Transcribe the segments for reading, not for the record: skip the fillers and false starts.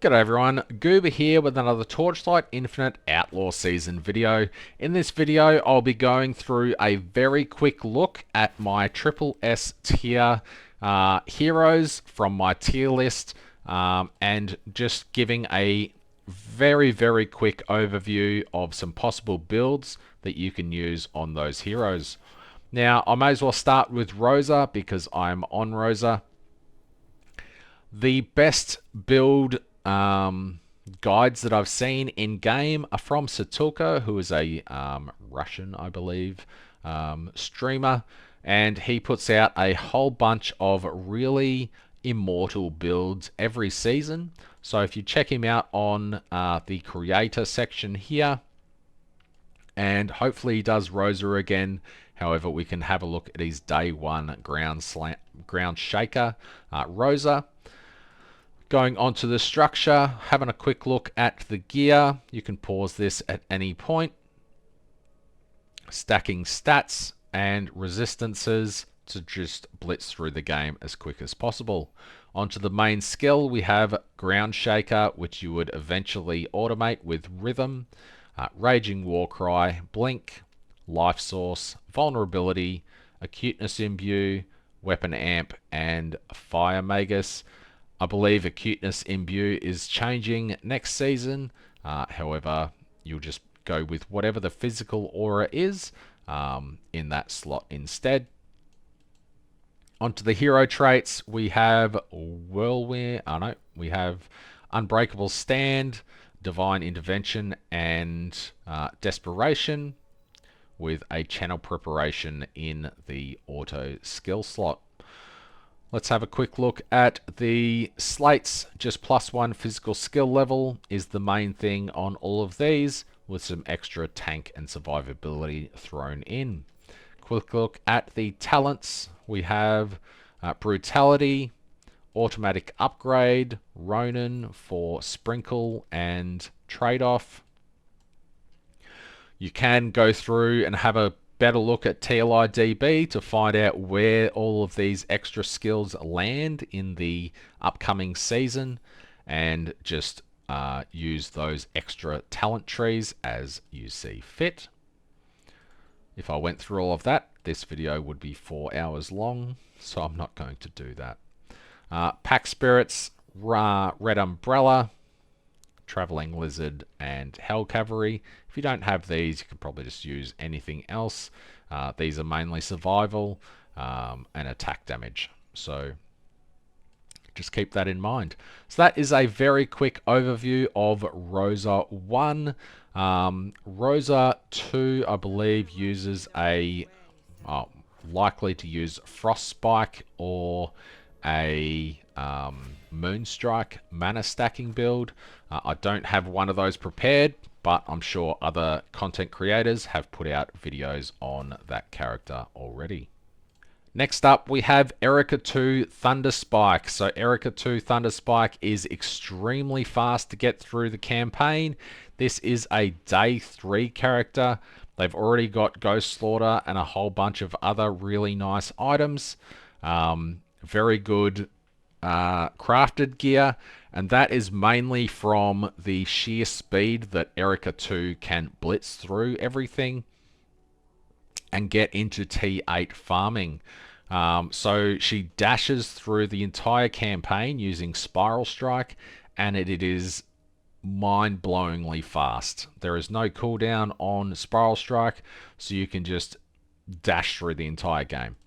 G'day everyone, Goober here with another Torchlight Infinite Outlaw Season video. In this video, I'll be going through a very quick look at my SSS tier heroes from my tier list and just giving a very quick overview of some possible builds that you can use on those heroes. Now, I may as well start with Rosa because I'm on Rosa. The best build guides that I've seen in game are from Satulka, who is a Russian, I believe, streamer, and he puts out a whole bunch of really immortal builds every season. So if you check him out on the creator section here, and hopefully he does Rosa again. However, we can have a look at his day one ground shaker, Rosa. Going on to the structure, having a quick look at the gear. You can pause this at any point. Stacking stats and resistances to just blitz through the game as quick as possible. Onto the main skill, we have Ground Shaker, which you would eventually automate with Rhythm, Raging Warcry, Blink, Life Source, Vulnerability, Acuteness Imbue, Weapon Amp, and Fire Magus. I believe Acuteness Imbue is changing next season. However, you'll just go with whatever the physical aura is in that slot instead. Onto the hero traits, we have Whirlwind. We have Unbreakable Stand, Divine Intervention, and Desperation, with a Channel Preparation in the auto skill slot. Let's have a quick look at the slates. Just +1 physical skill level is the main thing on all of these, with some extra tank and survivability thrown in. Quick look at the talents. We have Brutality, Automatic Upgrade, Ronin for Sprinkle and Trade-off. You can go through and have a better look at TLI DB to find out where all of these extra skills land in the upcoming season, and just use those extra talent trees as you see fit. If I went through all of that, this video would be 4 hours long, so I'm not going to do that. Pack Spirits, Red Umbrella, Traveling Lizard, and Hell Cavalry. If you don't have these, you can probably just use anything else. These are mainly survival and attack damage, so just keep that in mind. So that is a very quick overview of Rosa 1. Rosa 2, I believe, uses a likely to use Frostspike or a Moonstrike mana stacking build. I don't have one of those prepared, but I'm sure other content creators have put out videos on that character already. Next up, we have Erica 2 Thunderspike. So Erica 2 Thunderspike is extremely fast to get through the campaign. This is a day 3 character. They've already got Ghost Slaughter and a whole bunch of other really nice items. Very good crafted gear, and that is mainly from the sheer speed that Erica 2 can blitz through everything and get into T8 farming. So she dashes through the entire campaign using Spiral Strike, and it is mind-blowingly fast. There is no cooldown on Spiral Strike, so you can just dash through the entire game.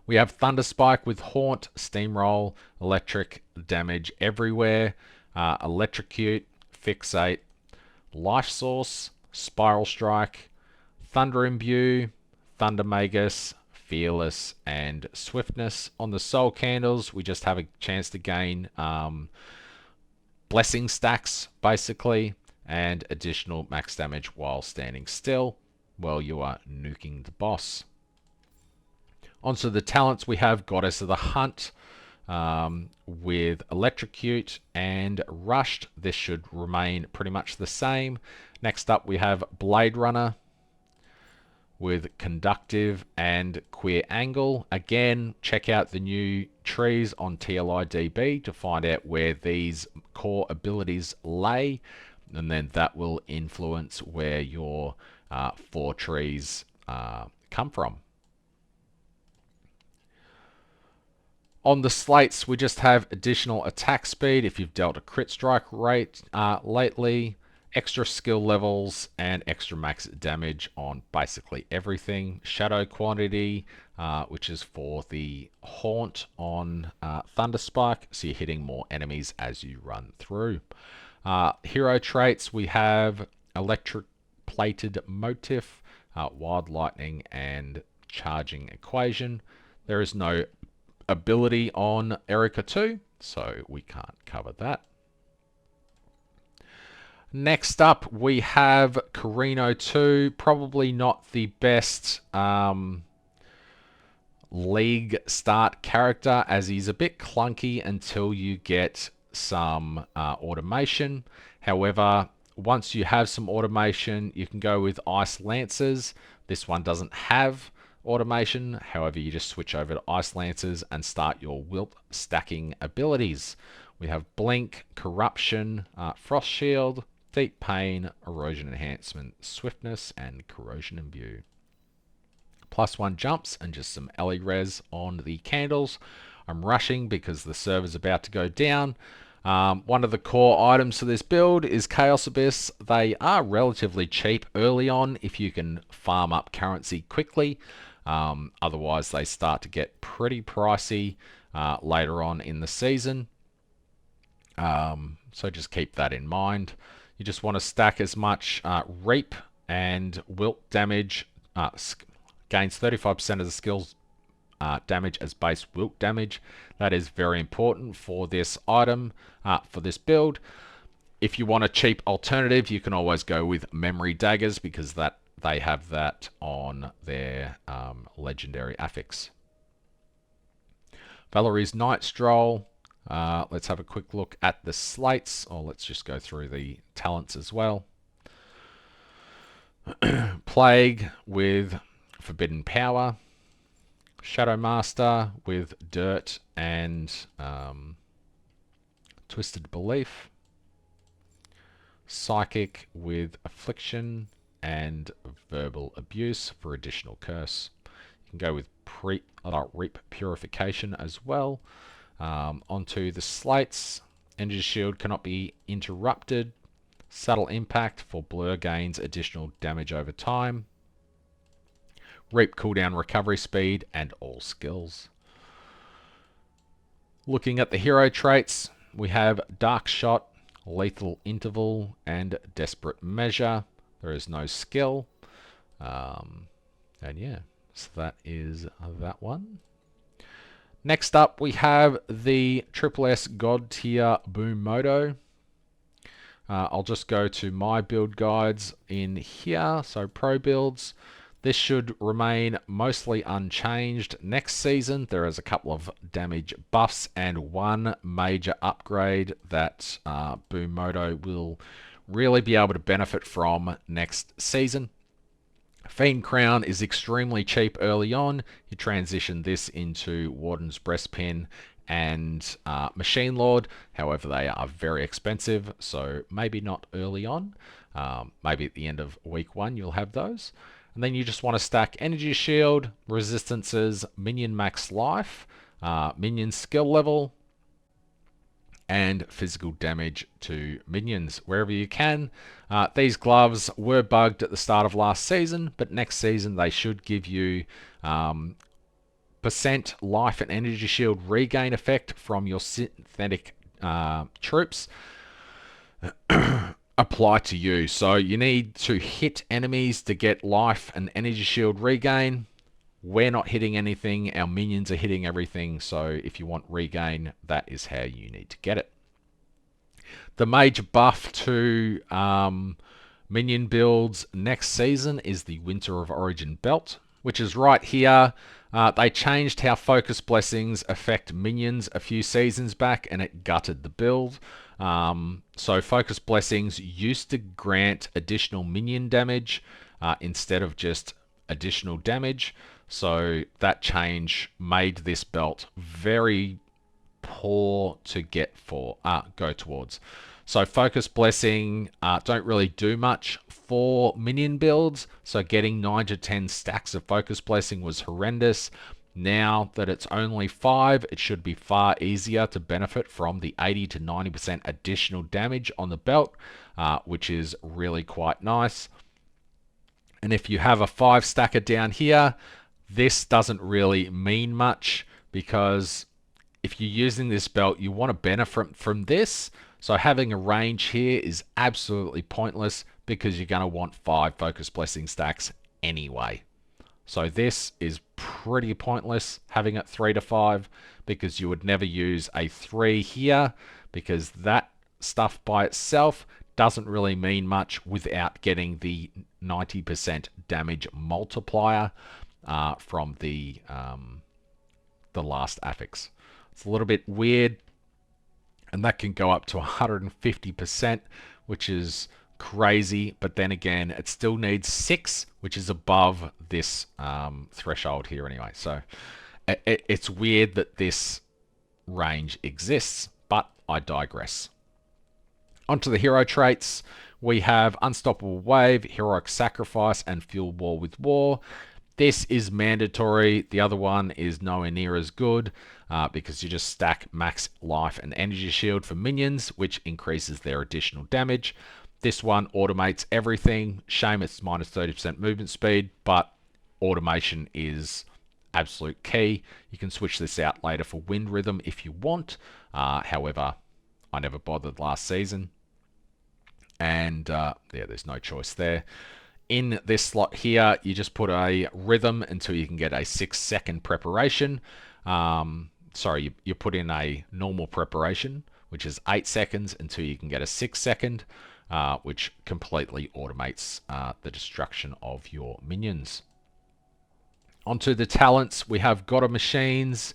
We have Thunderspike with Haunt, Steamroll, Electric Damage Everywhere, Electrocute, Fixate, Life Source, Spiral Strike, Thunder Imbue, Thunder Magus, Fearless, and Swiftness. On the Soul Candles, we just have a chance to gain blessing stacks, basically, and additional max damage while standing still while you are nuking the boss. Onto the talents, we have Goddess of the Hunt with Electrocute and Rushed. This should remain pretty much the same. Next up, we have Blade Runner with conductive and queer angle. Again, check out the new trees on TLI DB to find out where these core abilities lay, and then that will influence where your 4 trees come from. On the slates, we just have additional attack speed if you've dealt a crit strike rate lately, extra skill levels, and extra max damage on basically everything. Shadow quantity, which is for the haunt on Thunderspike, so you're hitting more enemies as you run through. Hero traits, we have electric plated motif, wild lightning, and charging equation. There is no ability on Erica 2, so we can't cover that. Next up, we have Carino 2, probably not the best league start character, as he's a bit clunky until you get some automation. However, once you have some automation, you can go with Ice Lancers. This one doesn't have automation, however, you just switch over to Ice Lancers and start your wilt stacking abilities. We have Blink, Corruption, Frost Shield, Deep Pain, Erosion Enhancement, Swiftness, and Corrosion Imbue. +1 jumps and just some LE res on the candles. I'm rushing because the server's about to go down. One of the core items for this build is Chaos Abyss. They are relatively cheap early on if you can farm up currency quickly. Otherwise, they start to get pretty pricey later on in the season. So just keep that in mind. You just want to stack as much Reap and Wilt damage. Gains 35% of the skills damage as base Wilt damage. That is very important for this item, for this build. If you want a cheap alternative, you can always go with Memory Daggers, because that they have that on their legendary affix. Valerie's Night Stroll. Let's have a quick look at the slates, or let's just go through the talents as well. Plague with Forbidden Power. Shadow Master with Dirt and Twisted Belief. Psychic with Affliction and Verbal Abuse for additional curse. You can go with Reap Purification as well. Onto the slates. Energy Shield cannot be interrupted. Subtle Impact for Blur gains additional damage over time. Reap cooldown recovery speed and all skills. Looking at the hero traits, we have Dark Shot, Lethal Interval, and Desperate Measure. There is no skill. And yeah, so that is that one. Next up, we have the SSS God Tier Moto. I'll just go to my build guides in here. So pro builds. This should remain mostly unchanged next season. There is a couple of damage buffs and one major upgrade that Boom Moto will really be able to benefit from next season. Fiend Crown is extremely cheap early on. You transition this into Warden's Breastpin and Machine Lord. However, they are very expensive, so maybe not early on. Maybe at the end of week 1 you'll have those. And then you just want to stack Energy Shield, Resistances, Minion Max Life, Minion Skill Level, and physical damage to minions wherever you can. These gloves were bugged at the start of last season, but next season they should give you percent life and energy shield regain effect from your synthetic troops apply to you. So you need to hit enemies to get life and energy shield regain. We're not hitting anything, our minions are hitting everything, so if you want regain, that is how you need to get it. The major buff to minion builds next season is the Winter of Origin belt, which is right here. They changed how Focus Blessings affect minions a few seasons back, and it gutted the build. So Focus Blessings used to grant additional minion damage instead of just additional damage. So that change made this belt very poor to go towards. So Focus Blessing don't really do much for minion builds. So getting 9 to 10 stacks of Focus Blessing was horrendous. Now that it's only 5, it should be far easier to benefit from the 80 to 90% additional damage on the belt, which is really quite nice. And if you have a 5 stacker down here, this doesn't really mean much, because if you're using this belt, you want to benefit from this. So having a range here is absolutely pointless, because you're going to want 5 Focus Blessing stacks anyway. So this is pretty pointless, having it 3 to 5, because you would never use a 3 here, because that stuff by itself doesn't really mean much without getting the 90% damage multiplier from the last affix. It's a little bit weird, and that can go up to 150%, which is crazy. But then again, it still needs 6, which is above this threshold here anyway. So it's weird that this range exists, but I digress. Onto the hero traits, we have Unstoppable Wave, Heroic Sacrifice, and Fuel War with War. This is mandatory. The other one is nowhere near as good, because you just stack max life and energy shield for minions, which increases their additional damage. This one automates everything. Shame it's minus 30% movement speed, but automation is absolute key. You can switch this out later for Wind Rhythm if you want. However, I never bothered last season. And yeah, there's no choice there. In this slot here, you just put a rhythm until you can get a 6-second preparation. Sorry, you put in a normal preparation, which is 8 seconds, until you can get a 6-second, which completely automates the destruction of your minions. Onto the talents, we have God of Machines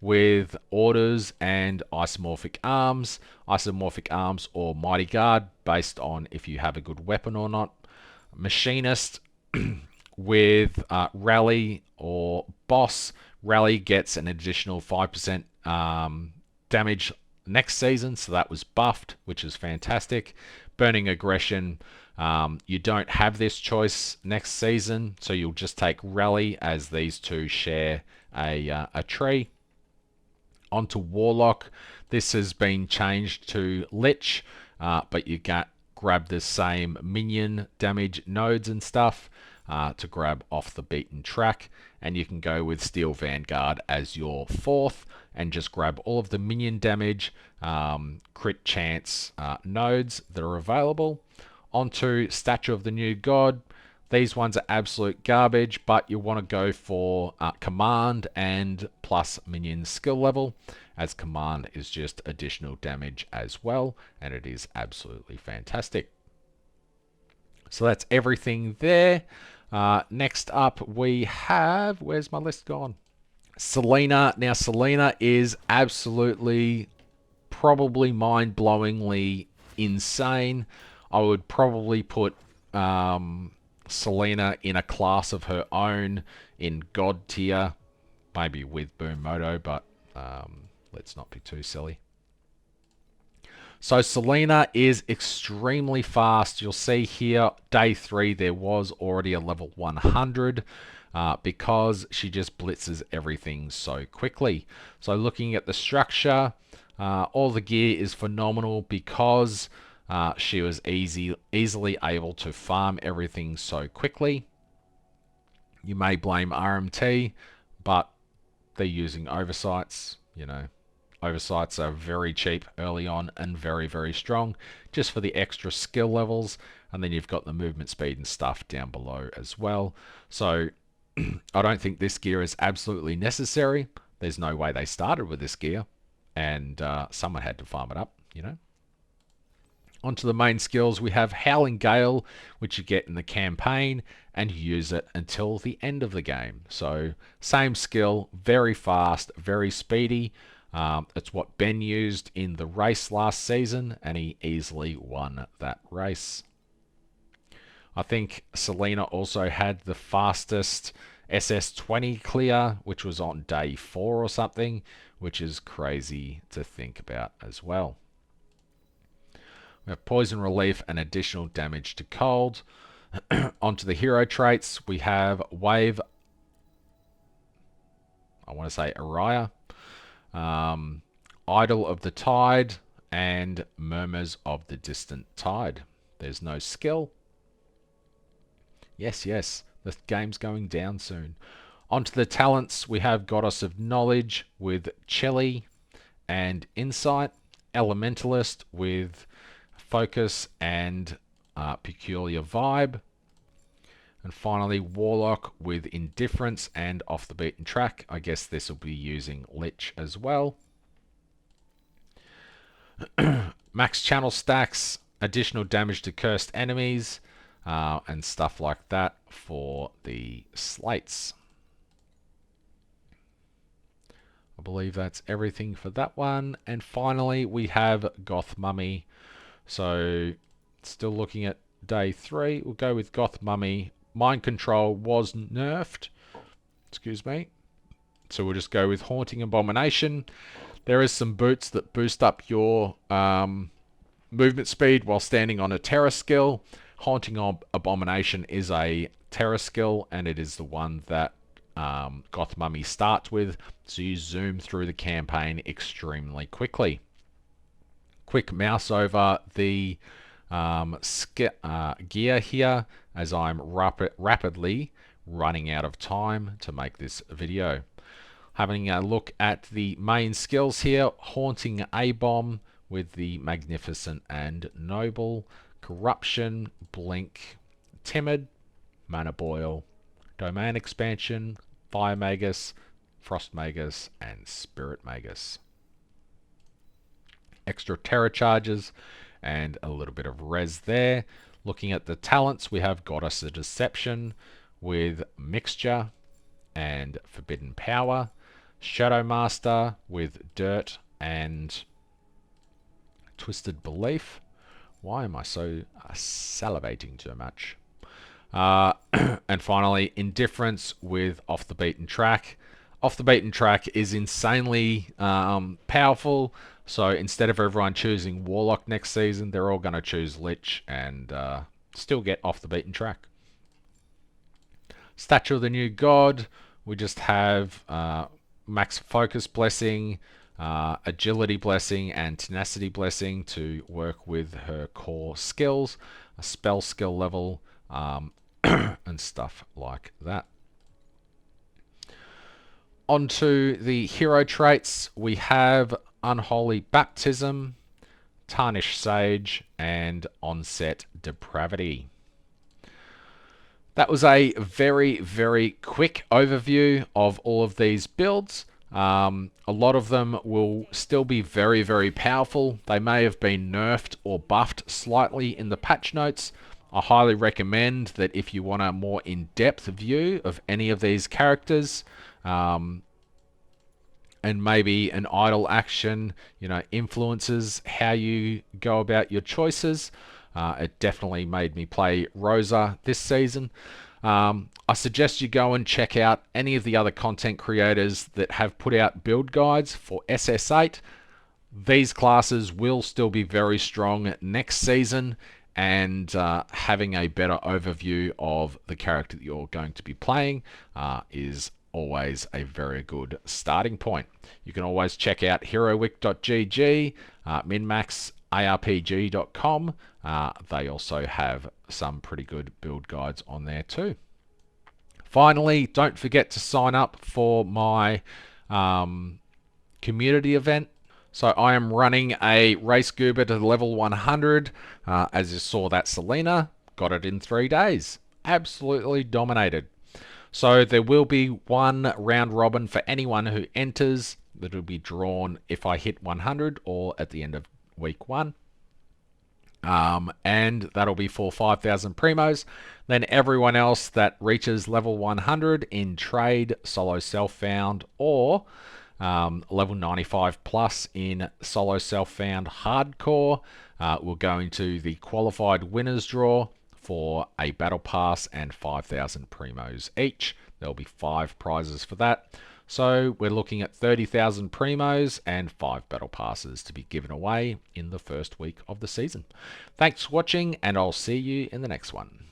with Orders and Isomorphic Arms. Isomorphic Arms or Mighty Guard, based on if you have a good weapon or not. Machinist with Rally or Boss. Rally gets an additional 5% damage next season, so that was buffed, which is fantastic. Burning Aggression, you don't have this choice next season, so you'll just take Rally, as these two share a tree. Onto Warlock, this has been changed to Lich, but you grab the same minion damage nodes and stuff to grab off the beaten track, and you can go with Steel Vanguard as your 4th and just grab all of the minion damage, crit chance nodes that are available. Onto Statue of the New God. These ones are absolute garbage, but you want to go for Command and plus minion skill level, as Command is just additional damage as well, and it is absolutely fantastic. So that's everything there. Next up we have, where's my list gone? Selena. Now Selena is absolutely, probably mind-blowingly insane. I would probably put Selena in a class of her own in God tier, maybe with Boom Moto, but let's not be too silly. So Selena is extremely fast. You'll see here, day 3, there was already a level 100 because she just blitzes everything so quickly. So looking at the structure, all the gear is phenomenal because she was easily able to farm everything so quickly. You may blame RMT, but they're using oversights. You know, oversights are very cheap early on and very, very strong, just for the extra skill levels. And then you've got the movement speed and stuff down below as well. So I don't think this gear is absolutely necessary. There's no way they started with this gear, and someone had to farm it up, you know. Onto the main skills, we have Howling Gale, which you get in the campaign, and you use it until the end of the game. So same skill, very fast, very speedy. It's what Ben used in the race last season, and he easily won that race. I think Selena also had the fastest SS20 clear, which was on day 4 or something, which is crazy to think about as well. We have poison relief and additional damage to cold. Onto the hero traits, we have wave, I want to say Araya, Idol of the Tide, and Murmurs of the Distant Tide. There's no skill. Yes, the game's going down soon. Onto the talents, we have Goddess of Knowledge with Chili and Insight, Elementalist with Focus and Peculiar Vibe, and finally Warlock with Indifference and Off the Beaten Track. I guess this will be using Lich as well. Max channel stacks, additional damage to cursed enemies, and stuff like that for the slates. I believe that's everything for that one. And finally, we have Goth Mummy. So, still looking at day 3. We'll go with Goth Mummy. Mind Control was nerfed. Excuse me. So we'll just go with Haunting Abomination. There is some boots that boost up your movement speed while standing on a terror skill. Haunting Abomination is a terror skill, and it is the one that Goth Mummy starts with, so you zoom through the campaign extremely quickly. Quick mouse over the gear here, as I'm rapidly running out of time to make this video. Having a look at the main skills here, Haunting Abom with the Magnificent and Noble, Corruption, Blink, Timid, Mana Boil, Domain Expansion, Fire Magus, Frost Magus, and Spirit Magus. Extra terror charges and a little bit of res there. Looking at the talents, we have Goddess of Deception with Mixture and Forbidden Power, Shadow Master with Dirt and Twisted Belief. Why am I so salivating too much? And finally, Indifference with Off the Beaten Track. Off the Beaten Track is insanely powerful, so instead of everyone choosing Warlock next season, they're all going to choose Lich and still get Off the Beaten Track. Statue of the New God, we just have Max Focus Blessing, Agility Blessing, and Tenacity Blessing to work with her core skills, a spell skill level, and stuff like that. Onto the hero traits, we have Unholy Baptism, Tarnished Sage, and Onset Depravity. That was a very, very quick overview of all of these builds. A lot of them will still be very, very powerful. They may have been nerfed or buffed slightly in the patch notes. I highly recommend that if you want a more in-depth view of any of these characters, and maybe an idle action, influences how you go about your choices. It definitely made me play Rosa this season. I suggest you go and check out any of the other content creators that have put out build guides for SS8. These classes will still be very strong next season, and having a better overview of the character that you're going to be playing is always a very good starting point. You can always check out heroic.gg, minmaxarpg.com. They also have some pretty good build guides on there too. Finally, don't forget to sign up for my community event. So I am running a Race Goober to level 100. As you saw, that Selena got it in 3 days. Absolutely dominated. So there will be one round robin for anyone who enters that will be drawn if I hit 100 or at the end of week 1. And that'll be for 5,000 primos. Then everyone else that reaches level 100 in trade, solo self-found, or level 95 plus in solo self-found hardcore will go into the qualified winners draw for a Battle Pass and 5,000 Primos each. There'll be 5 prizes for that. So we're looking at 30,000 Primos and 5 Battle Passes to be given away in the first week of the season. Thanks for watching, and I'll see you in the next one.